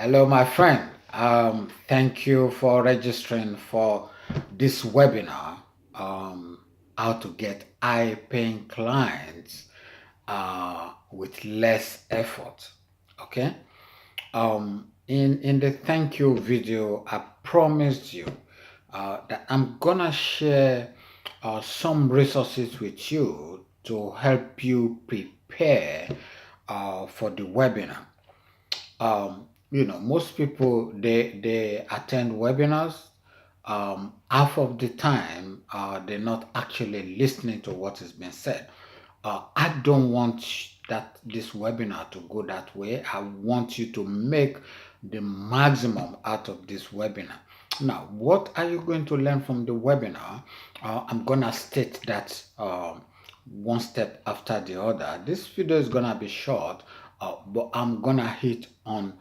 Hello, my friend. Thank you for registering for this webinar, how to get high-paying clients with less effort. Okay. In the thank you video, I promised you that I'm gonna share some resources with you to help you prepare for the webinar. Most people they attend webinars. Half of the time, they're not actually listening to what is being said. I don't want that this webinar to go that way. I want you to make the maximum out of this webinar. Now, what are you going to learn from the webinar? I'm gonna state that one step after the other. This video is gonna be short, but I'm gonna hit on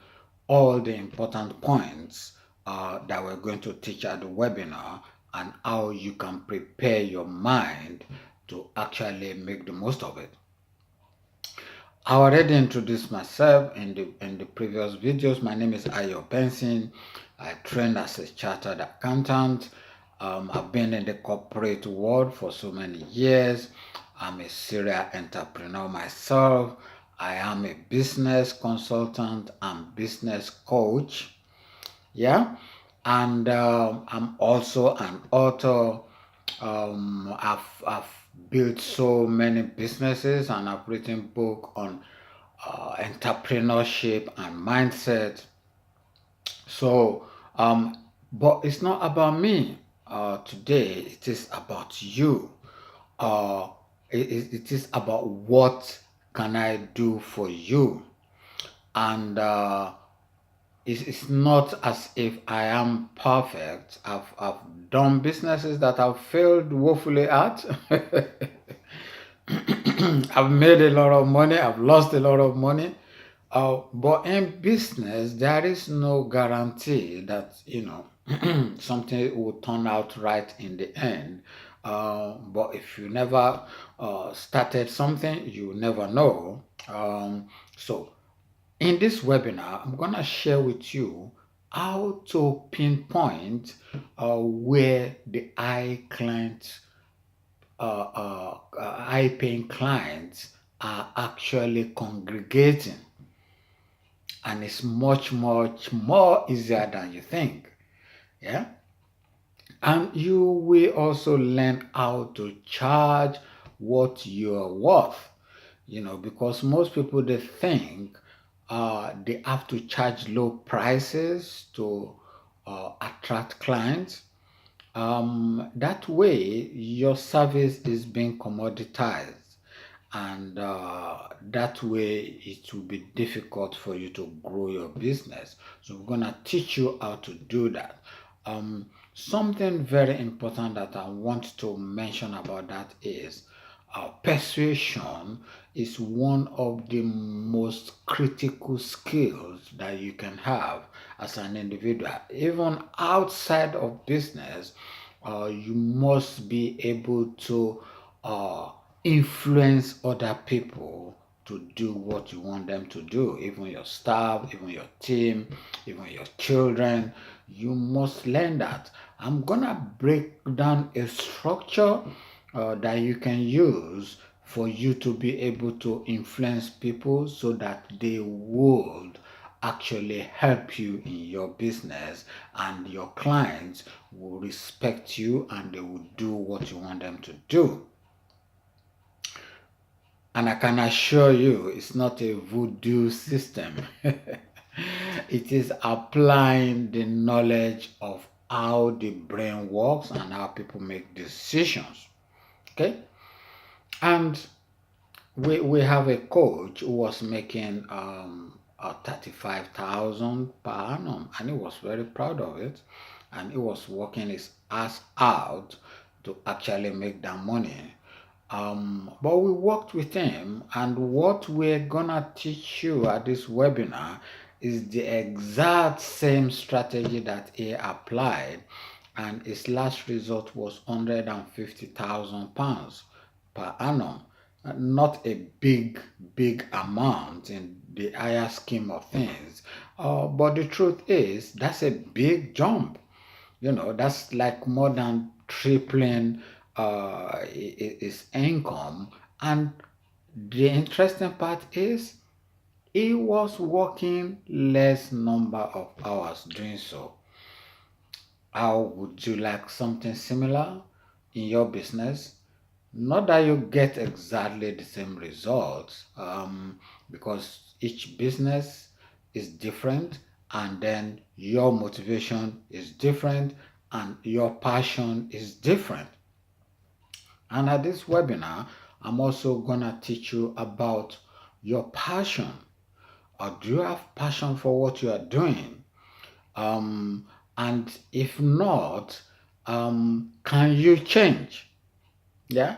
all the important points that we're going to teach at the webinar and how you can prepare your mind to actually make the most of it. I already introduced myself in the previous videos. My name is Ayo Benson. I trained as a chartered accountant. I've been in the corporate world for so many years. I'm a serial entrepreneur myself. I am a business consultant and business coach. Yeah, and I'm also an author. I've built so many businesses and I've written book on entrepreneurship and mindset. So, but it's not about me today. It is about you. Uh, it is about what can I do for you, and it's not as if I am perfect. I've done businesses that I've failed woefully at. I've made a lot of money. I've lost a lot of money. But in business, there is no guarantee that, something will turn out right in the end. But if you never started something, you never know. So in this webinar, I'm going to share with you how to pinpoint where the high-paying clients are actually congregating, and it's much more easier than you think. Yeah, and you will also learn how to charge what you're worth. Because most people they think they have to charge low prices to attract clients. That way, your service is being commoditized, and that way it will be difficult for you to grow your business. So we're gonna teach you how to do that. Something very important that I want to mention about that is persuasion is one of the most critical skills that you can have as an individual. Even outside of business, you must be able to uh, influence other people to do what you want them to do, even your staff, even your team, even your children. You must learn that. I'm gonna break down a structure that you can use for you to be able to influence people so that they would actually help you in your business, and your clients will respect you and they will do what you want them to do. And I can assure you, it's not a voodoo system. It is applying the knowledge of how the brain works and how people make decisions. Okay? And we have a coach who was making 35,000 per annum, and he was very proud of it, and he was working his ass out to actually make that money. But we worked with him, and what we're gonna teach you at this webinar is the exact same strategy that he applied, and his last result was £150,000 per annum. not a big amount in the higher scheme of things. But the truth is, that's a big jump. That's like more than tripling his income. And the interesting part is he was working less number of hours doing so. How would you like something similar in your business? Not that you get exactly the same results, because each business is different, and then your motivation is different, and your passion is different. And at this webinar, I'm also gonna teach you about your passion. Or do you have passion for what you are doing? Um, and if not, can you change? Yeah.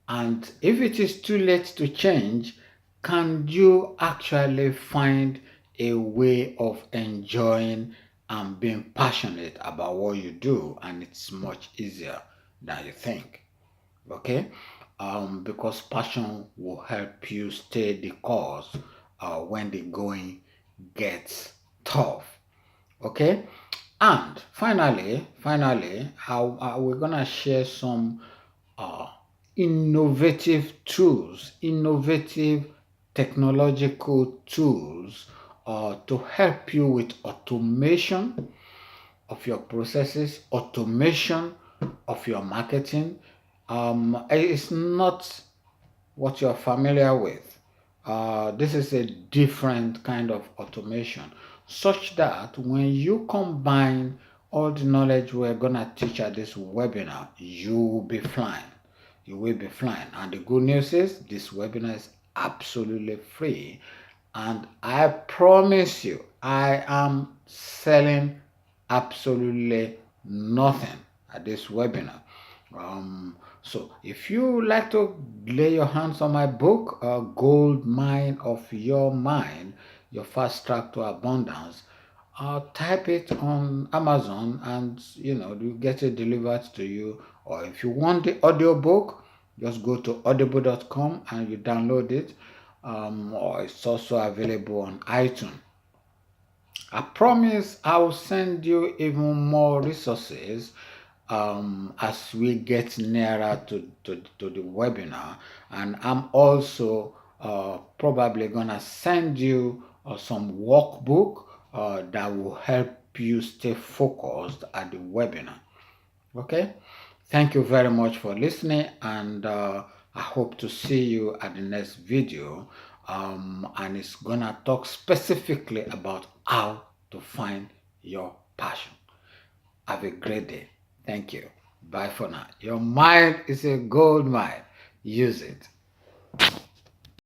And if it is too late to change, can you actually find a way of enjoying and being passionate about what you do? And it's much easier than you think. Okay? Because passion will help you stay the course when the going gets tough. Okay? And finally, we're gonna share some uh, innovative tools, innovative technological tools to help you with automation of your processes, automation of your marketing. It's not what you're familiar with. This is a different kind of automation, such that when you combine all the knowledge we're gonna teach at this webinar, you will be flying. You will be flying. And the good news is this webinar is absolutely free. And I promise you, I am selling absolutely nothing at this webinar. So if you like to lay your hands on my book, Gold Mine of Your Mind, Your Fast Track to Abundance, type it on Amazon, and you get it delivered to you. Or if you want the audiobook, just go to audible.com and you download it. Or it's also available on iTunes. I promise I'll send you even more resources as we get nearer to the webinar. And I'm also probably gonna send you some workbook that will help you stay focused at the webinar. Okay? Thank you very much for listening, and I hope to see you at the next video. And it's gonna talk specifically about how to find your passion. Have a great day. Thank you. Bye for now. Your mind is a gold mine. Use it.